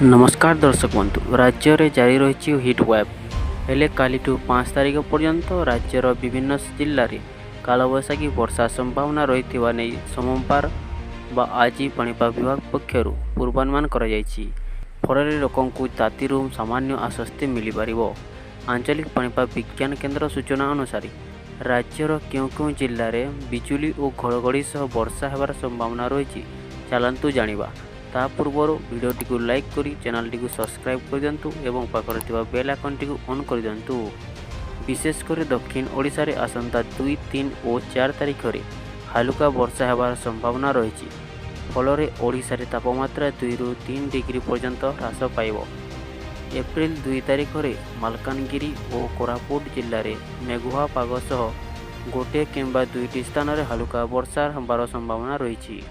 नमस्कार दर्शक बंधु राज्य में जारी रही हिट वेव हेले कालीठू 5 तारिख पर्यंत राज्यर विभिन्न जिले में कालबैशाखी वर्षा संभावना रही सोमवार बा आज पाणीपाग विभाग पक्षर पूर्वानुमान फल लोक तातीरू सामान्य आश्वस्ति मिल पार। आंचलिक पाणीपाग विज्ञान केन्द्र सूचना अनुसार राज्यर क्यों क्यों जिले में बिजुली और घड़घड़ी सह वर्षा होबार संभावना रही चलतु जानिबा। ता पूर्वर वीडियोटी को लाइक करी चैनल को सब्सक्राइब कर दिंतु एवं पाखरे बेल आइकन टी ऑन कर दिंतु। विशेषकर दक्षिण ओडिशा रे आसंता 2, 3 और 4 तारिख में हालुका वर्षा होबार संभावना रही फल ओडिशा रे तापमात्रा 2 ରୁ 3 डिग्री पर्यंत ह्रास पाइब। एप्रिल 2 तारिख में मालकानगिरी और कोरापुट जिले में मेघुआ पाग सह गोटे किंबा 2टी स्थान में हालुका वर्षा होबार संभावना रही।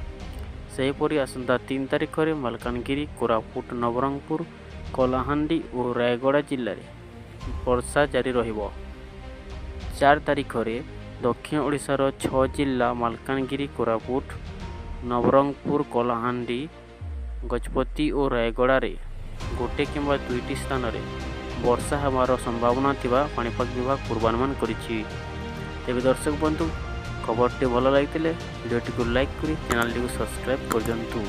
सेहीपरि आसंता 3 तारिख में मालकानगिरी, कोरापुट, नवरंगपुर, कलाहांडी और रायगड़ा जिले में वर्षा जारी रहिबो। 4 तारिख में दक्षिण ओडिशार 6 जिला मालकानगिरी, कोरापुट, नवरंगपुर, कलाहांडी, गजपति और रायगड़ा रे गोटे किंबा 2टी स्थान में वर्षा होबार संभावना थिबा पाणीपाग विभाग पूर्वानुमान करिछि। तेबे दर्शक बंधु खबरटी भल लगी वीडियोटी को लाइक करी चैनल को सब्सक्राइब कर दिंतु।